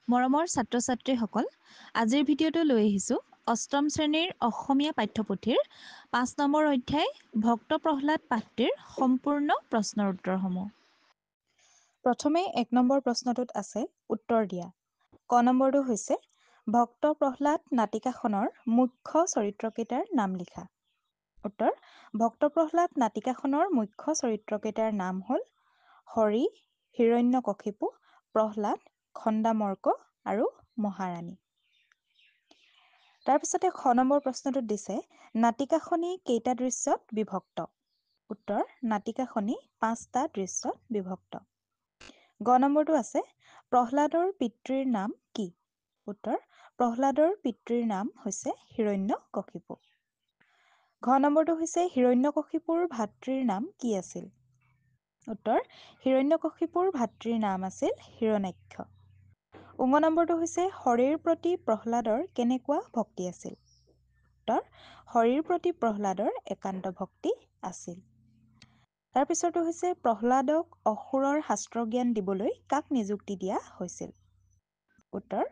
মৰমৰ ছাত্ৰ-ছাত্ৰীসকল, আজিৰ ভিডিঅ'টো লৈ আহিছোঁ অষ্টম শ্ৰেণীৰ অসমীয়া পাঠ্যপুথিৰ ৫ নম্বৰ অধ্যায় ভক্ত প্ৰহ্লাদ পাঠটিৰ সম্পূৰ্ণ প্ৰশ্নৰ উত্তৰসমূহ। প্ৰথমে ১ নম্বৰ প্ৰশ্নটোত আছে উত্তৰ দিয়া। ক নম্বৰটো হৈছে ভক্ত প্ৰহ্লাদ নাটিকাখনৰ মুখ্য চৰিত্ৰকেইটাৰ নাম লিখা। উত্তৰ: ভক্ত প্ৰহ্লাদ নাটিকাখনৰ মুখ্য চৰিত্ৰকেইটাৰ নাম হ'ল হৰি, হিৰণ্যকশিপু, প্ৰহ্লাদ, খণ্ডামৰ্ক আৰু মহাৰাণী। তাৰপিছতে খ নম্বৰ প্ৰশ্নটোত দিছে নাটিকাখনি কেইটা দৃশ্যত বিভক্ত? উত্তৰ: নাটিকাখনি ৫টা দৃশ্যত বিভক্ত। গ নম্বৰটো আছে প্ৰহ্লাদৰ পিতৃৰ নাম কি? উত্তৰ: প্ৰহ্লাদৰ পিতৃৰ নাম হৈছে হিৰণ্যকশিপু। ঘ নম্বৰটো হৈছে হিৰণ্যকশিপুৰ ভাতৃৰ নাম কি আছিল? উত্তৰ: হিৰণ্যকশিপুৰ ভাতৃৰ নাম আছিল হিৰণ্যাক্ষ। ঙ নম্বৰটো হৈছে হৰিৰ প্ৰতি প্ৰহ্লাদৰ কেনেকুৱা ভক্তি আছিল? উত্তৰ: হৰিৰ প্ৰতি প্ৰহ্লাদৰ একান্ত ভক্তি আছিল। তাৰপিছতো হৈছে প্ৰহ্লাদক অসুৰৰ শাস্ত্ৰজ্ঞান দিবলৈ কাক নিযুক্তি দিয়া হৈছিল? উত্তৰ: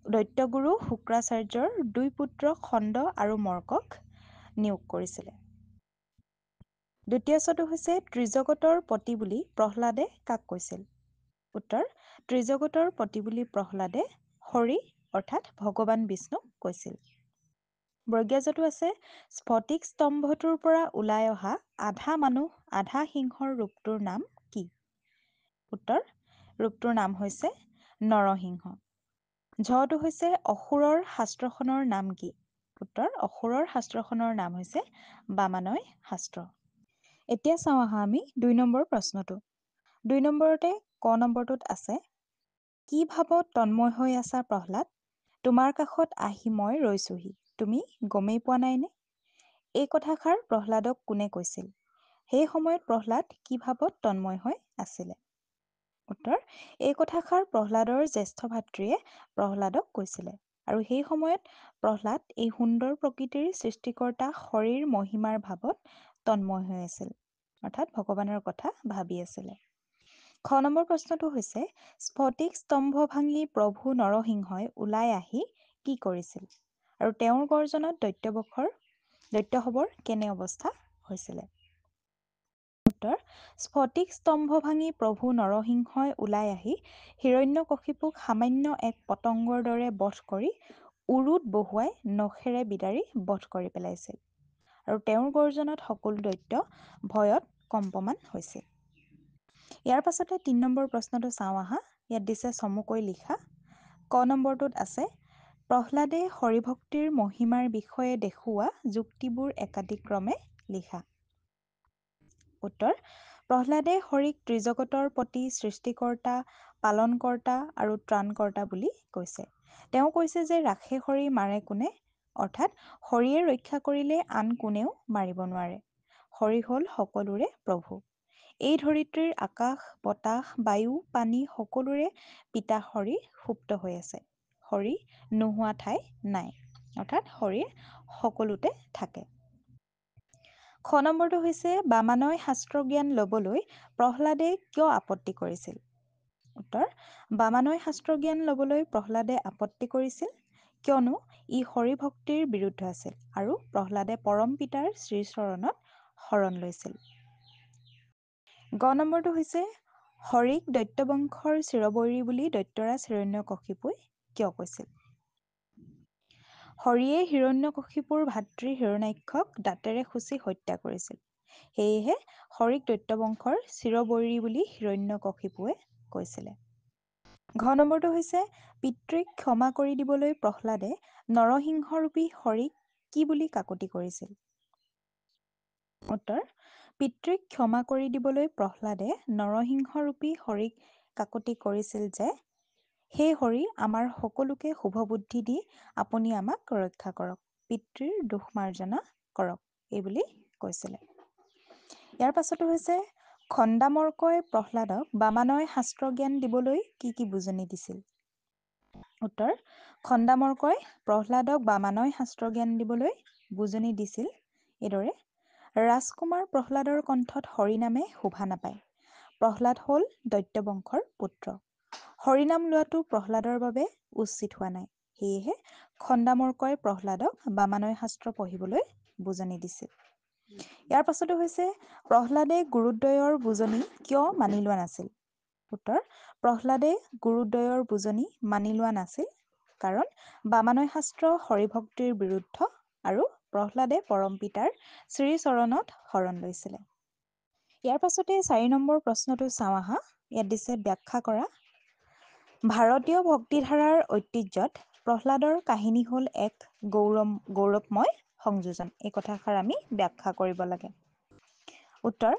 দৈত্যগুৰু শুক্ৰাচাৰ্যৰ ২ পুত্ৰ খণ্ড আৰু মৰ্কক নিয়োগ কৰিছিলে। দ্বিতীয়চটো হৈছে ত্ৰিজগতৰ পতি বুলি প্ৰহ্লাদে কাক কৈছিল? উত্তৰ: ত্ৰিজগতৰ পতি বুলি প্ৰহ্লাদে হৰি অৰ্থাৎ ভগৱান বিষ্ণুক কৈছিল। বৰ্গীয়াজটো আছে স্ফটিক স্তম্ভটোৰ পৰা ওলাই অহা আধা মানুহ আধা সিংহৰ ৰূপটোৰ নাম কি? উত্তৰ: ৰূপটোৰ নাম হৈছে নৰসিংহ। ঝটো হৈছে অসুৰৰ শাস্ত্ৰখনৰ নাম কি? উত্তৰ: অসুৰৰ শাস্ত্ৰখনৰ নাম হৈছে বামানয় শাস্ত্ৰ। এতিয়া চাওঁ আহা আমি ২ নম্বৰ প্ৰশ্নটো। ২ নম্বৰতে ক নম্বৰটোত আছে কি ভাৱত তন্ময় হৈ আছা প্ৰহ্লাদ? তোমাৰ কাষত আহি মই ৰৈছোহি, তুমি গমেই পোৱা নাইনে? এই কথাষাৰ প্ৰহ্লাদক কোনে কৈছিল? সেই সময়ত প্ৰহ্লাদ কি ভাৱত তন্ময় হৈ আছিলে? উত্তৰ: এই কথাষাৰ প্ৰহ্লাদৰ জ্যেষ্ঠ ভাতৃয়ে প্ৰহ্লাদক কৈছিলে আৰু সেই সময়ত প্ৰহ্লাদ এই সুন্দৰ প্ৰকৃতিৰ সৃষ্টিকৰ্তা হৰিৰ মহিমাৰ ভাৱত তন্ময় হৈ আছিল, অৰ্থাৎ ভগৱানৰ কথা ভাবি আছিলে। খ নম্বৰ প্ৰশ্নটো হৈছে স্ফটিক স্তম্ভ ভাঙি প্ৰভু নৰসিংহই ওলাই আহি কি কৰিছিল আৰু তেওঁৰ গৰ্জনত দৈত্যসৱৰ কেনে অৱস্থা হৈছিলে? উত্তৰ: স্ফটিক স্তম্ভ ভাঙি প্ৰভু নৰসিংহই ওলাই আহি হিৰণ্যকশিপুক সামান্য এক পতংগৰ দৰে বধ কৰি উৰুত বহুৱাই নখেৰে বিদাৰি বধ কৰি পেলাইছিল আৰু তেওঁৰ গৰ্জনত সকলো দৈত্য ভয়ত কম্পমান হৈছিল। ইয়াৰ পাছতে ৩ নম্বৰ প্ৰশ্নটো চাওঁ আহা। ইয়াত দিছে চমুকৈ লিখা। ক নম্বৰটোত আছে প্ৰহ্লাদে হৰিভক্তিৰ মহিমাৰ বিষয়ে দেখুওৱা যুক্তিবোৰ একাদিক্ৰমে লিখা। উত্তৰ: প্ৰহ্লাদে হৰিক ত্ৰিজগতৰ পতি, সৃষ্টিকৰ্তা, পালনকৰ্তা আৰু ত্ৰাণকৰ্তা বুলি কৈছে। তেওঁ কৈছে যে ৰাখে হৰি মাৰে কোনে, অৰ্থাৎ হৰিয়ে ৰক্ষা কৰিলে আন কোনেও মাৰিব নোৱাৰে। হৰি হ'ল সকলোৰে প্ৰভু। এই ধৰিত্ৰীৰ আকাশ, বতাহ, বায়ু, পানী সকলোৰে পিতা হৰি সুপ্ত হৈ আছে। হৰি নোহোৱা ঠাই নাই, অৰ্থাৎ হৰি সকলোতে থাকে। খ নম্বৰটো হৈছে বামানয় শাস্ত্ৰজ্ঞান ল'বলৈ প্ৰহ্লাদে কিয় আপত্তি কৰিছিল? উত্তৰ: বামানয় শাস্ত্ৰজ্ঞান ল'বলৈ প্ৰহ্লাদে আপত্তি কৰিছিল কিয়নো ই হৰিভক্তিৰ বিৰুদ্ধ আছিল আৰু প্ৰহ্লাদে পৰম পিতাৰ শ্ৰীচৰণত শৰণ লৈছিল। গ নম্বৰটো হৈছে হৰিক দৈত্যবংশৰ চিৰবৈৰী বুলি দৈত্যৰাজ হিৰণ্যকশিপুই কিয় কৈছিল? হৰিয়ে হিৰণ্যকশিপুৰ ভাতৃ হিৰণ্যাক্ষক দাঁতেৰে খুচি হত্যা কৰিছিল। সেয়েহে হৰিক দৈত্যবংশৰ চিৰবৈৰী বুলি হিৰণ্যকশিপুৱে কৈছিলে। ঘ নম্বৰটো হৈছে পিতৃক ক্ষমা কৰি দিবলৈ প্ৰহ্লাদে নৰসিংহৰূপী হৰিক কি বুলি কাকতি কৰিছিল? উত্তৰ: পিতৃক ক্ষমা কৰি দিবলৈ প্ৰহ্লাদে নৰসিংহৰূপী হৰিক কাকতি কৰিছিল যে হে হৰি আমাৰ সকলোকে শুভ বুদ্ধি দি আপুনি আমাক ৰক্ষা কৰক, পিতৃৰ দুখ মাৰ্জনা কৰক, এইবুলি কৈছিলে। ইয়াৰ পাছতো হৈছে খণ্ডামৰ্কই প্ৰহ্লাদক বামানয় শাস্ত্ৰজ্ঞান দিবলৈ কি কি বুজনি দিছিল? উত্তৰ: খণ্ডামৰ্কই প্ৰহ্লাদক বামানয় শাস্ত্ৰজ্ঞান দিবলৈ বুজনি দিছিল এইদৰে ৰাজকুমাৰ প্ৰহ্লাদৰ কণ্ঠত হৰি নামে শোভা নাপায়। প্ৰহ্লাদ হ'ল দৈত্যবংশৰ পুত্ৰ হৰিনাম লোৱাটো প্ৰহ্লাদৰ বাবে উচিত হোৱা নাই। সেয়েহে খণ্ডামৰ্কই প্ৰহ্লাদক বামানয় শাস্ত্ৰ পঢ়িবলৈ বুজনি দিছিল। ইয়াৰ পাছতো হৈছে প্ৰহ্লাদে গুৰুদ্বয়ৰ বুজনি কিয় মানি লোৱা নাছিল? উত্তৰ: প্ৰহ্লাদে গুৰুদ্বয়ৰ বুজনি মানি লোৱা নাছিল কাৰণ বামানয় শাস্ত্ৰ হৰিভক্তিৰ বিৰুদ্ধ আৰু প্ৰহ্লাদে পৰম পিতাৰ শ্ৰীচৰণত শৰণ লৈছিলে। ইয়াৰ পাছতে 4 নম্বৰ প্ৰশ্নটো চাওঁ আহা। ইয়াত দিছে ব্যাখ্যা কৰা। ভাৰতীয় ভক্তিধাৰাৰ ঐতিহ্যত প্ৰহ্লাদৰ কাহিনী হ'ল এক গৌৰৱময় সংযোজন। এই কথাষাৰ আমি ব্যাখ্যা কৰিব লাগে। উত্তৰ: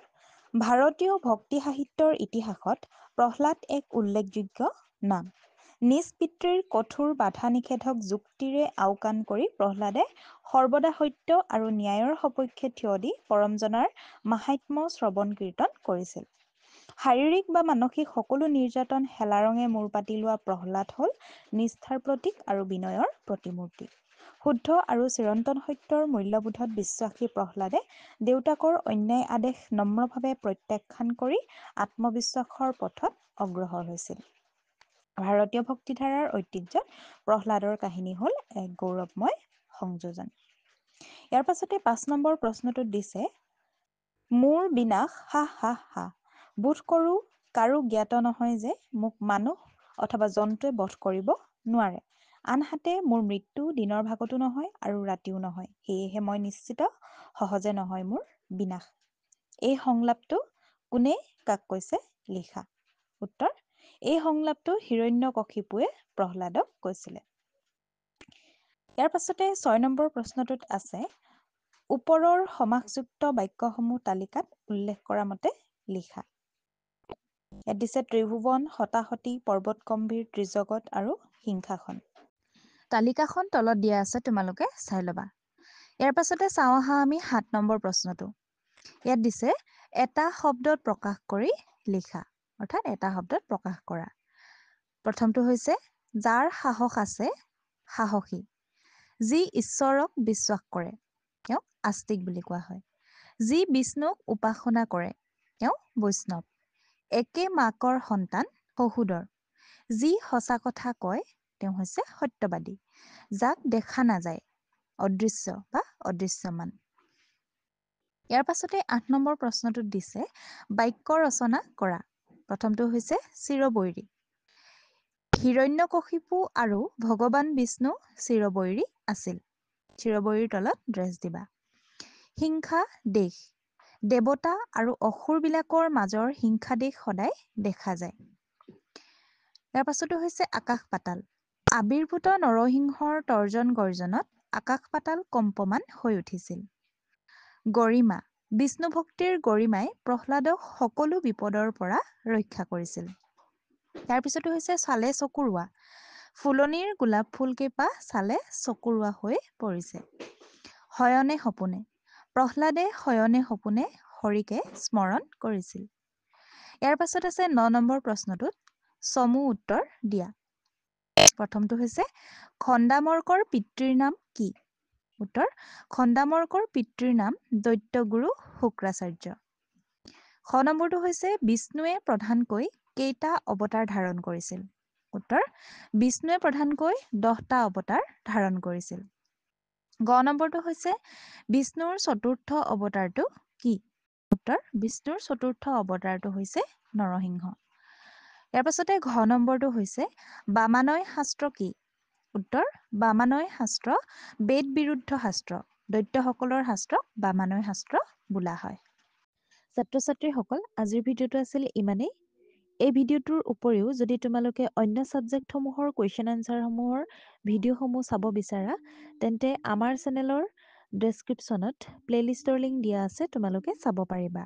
ভাৰতীয় ভক্তি সাহিত্যৰ ইতিহাসত প্ৰহ্লাদ এক উল্লেখযোগ্য নাম। নিজ পিতৃৰ কঠোৰ বাধা নিষেধক যুক্তিৰে আওকাণ কৰি প্ৰহ্লাদে সৰ্বদা সত্য আৰু ন্যায়ৰ সপক্ষে থিয় দি পৰমজনাৰ মাহাত্ম্য শ্ৰৱণ কীৰ্তন কৰিছিল। শাৰীৰিক বা মানসিক সকলো নিৰ্যাতন হেলাৰঙে মূৰ পাতি লোৱা প্ৰহ্লাদ হ'ল নিষ্ঠাৰ প্ৰতীক আৰু বিনয়ৰ প্ৰতিমূৰ্তি। শুদ্ধ আৰু চিৰন্তন সত্যৰ মূল্যবোধত বিশ্বাসী প্ৰহ্লাদে দেউতাকৰ অন্যায় আদেশ নম্ৰভাৱে প্ৰত্যাখ্যান কৰি আত্মবিশ্বাসৰ পথত অগ্ৰসৰ হৈছিল। ভাৰতীয় ভক্তিধাৰাৰ ঐতিহ্যত প্ৰহ্লাদৰ কাহিনী হ'ল এক গৌৰৱময় সংযোজন। ইয়াৰ পাছতে 5 নম্বৰ প্ৰশ্নটোত দিছে মোৰ বিনাশ হাহ হাহ হাহ। বোধ কৰোঁ কাৰো জ্ঞাত নহয় যে মোক মানুহ অথবা জন্তুৱে বধ কৰিব নোৱাৰে। আনহাতে মোৰ মৃত্যু দিনৰ ভাগতো নহয় আৰু ৰাতিও নহয়। সেয়েহে মই নিশ্চিত সহজে নহয় মোৰ বিনাশ। এই সংলাপটো কোনে কাক কৈছে লিখা। উত্তৰ: এই সংলাপটো হিৰণ্যকশিপুৱে প্ৰহ্লাদক কৈছিলে। ইয়াৰ পাছতে 6 নম্বৰ প্ৰশ্নটোত আছে ওপৰৰ সমাসযুক্ত বাক্যসমূহ তালিকাত উল্লেখ কৰা মতে লিখা। ইয়াত দিছে ত্ৰিভুৱন, হতাহতি, পৰ্বতগম্ভীৰ, ত্ৰিজগত আৰু সিংহাসন। তালিকাখন তলত দিয়া আছে, তোমালোকে চাই ল'বা। ইয়াৰ পাছতে চাওঁ আহা আমি 7 নম্বৰ প্ৰশ্নটো। ইয়াত দিছে এটা শব্দত প্ৰকাশ কৰি লিখা, অৰ্থাৎ এটা শব্দত প্ৰকাশ কৰা। প্ৰথমটো হৈছে যাৰ সাহস আছে সাহসী। যি ঈশ্বৰক বিশ্বাস কৰে তেওঁক আস্তিক বুলি কোৱা হয়। যি বিষ্ণুক উপাসনা কৰে তেওঁ বৈষ্ণৱ। একে মাকৰ সন্তান সহুদৰ। যি সঁচা কথা কয় তেওঁ হৈছে সত্যবাদী। যাক দেখা নাযায় অদৃশ্য বা অদৃশ্যমান। ইয়াৰ পাছতে 8 নম্বৰ প্ৰশ্নটোত দিছে বাক্য ৰচনা কৰা। প্ৰথমটো হৈছে চিৰবৈৰী। হিৰণ্যকশিপু আৰু ভগৱান বিষ্ণু চিৰবৈৰী আছিল। চিৰবৈৰীৰ তলত ড্ৰেছ দিবা। হিংসা দেশ। দেৱতা আৰু অসুৰবিলাকৰ মাজৰ হিংসা দেশ সদায় দেখা যায়। ইয়াৰ পাছতো হৈছে আকাশ পাতাল। আবিৰ্ভূত নৰসিংহৰ তৰ্জন গৰ্জনত আকাশ পাতাল কম্পমান হৈ উঠিছিল। গৰিমা। বিষ্ণু ভক্তিৰ গৰিমাই প্ৰহ্লাদক সকলো বিপদৰ পৰা ৰক্ষা কৰিছিল। ইয়াৰ পিছতো হৈছে চালে চকুৰোৱা। ফুলনিৰ গোলাপ ফুলকেইপা চালে চকুৰোৱা হৈ পৰিছে। শয়নে সপোনে। প্ৰহ্লাদে শয়নে সপোনে হৰিকে স্মৰণ কৰিছিল। ইয়াৰ পাছত আছে 9 নম্বৰ প্ৰশ্নটোত চমু উত্তৰ দিয়া। প্ৰথমটো হৈছে খণ্ডামৰ্কৰ পিতৃৰ নাম কি? উত্তৰ: খণ্ডামৰ্কৰ পিতৃৰ নাম দৈত্যগুৰু শুক্ৰাচাৰ্য। খ নম্বৰটো হৈছে বিষ্ণুৱে প্ৰধানকৈ কেইটা অৱতাৰ ধাৰণ কৰিছিল? উত্তৰ: বিষ্ণুৱে প্ৰধানকৈ 10টা অৱতাৰ ধাৰণ কৰিছিল। গ নম্বৰটো হৈছে বিষ্ণুৰ চতুৰ্থ অৱতাৰটো কি? উত্তৰ: বিষ্ণুৰ চতুৰ্থ অৱতাৰটো হৈছে নৰসিংহ। ইয়াৰ পাছতে ঘ নম্বৰটো হৈছে বামানয় শাস্ত্ৰ কি? উত্তৰ: বামানয় শাস্ত্ৰ বেদ বিৰুদ্ধ শাস্ত্ৰ। দৈত্যসকলৰ শাস্ত্ৰক বামানয় শাস্ত্ৰ বোলা হয়। ছাত্ৰ ছাত্ৰীসকল, আজিৰ ভিডিঅ'টো আছিল ইমানেই। এই ভিডিঅ'টোৰ উপৰিও যদি তোমালোকে অন্য ছাবজেক্টসমূহৰ কুৱেশ্যন আনচাৰসমূহৰ ভিডিঅ'সমূহ চাব বিচাৰা তেন্তে আমাৰ চেনেলৰ ডেছক্ৰিপশ্যনত প্লেলিষ্টৰ লিংক দিয়া আছে, তোমালোকে চাব পাৰিবা।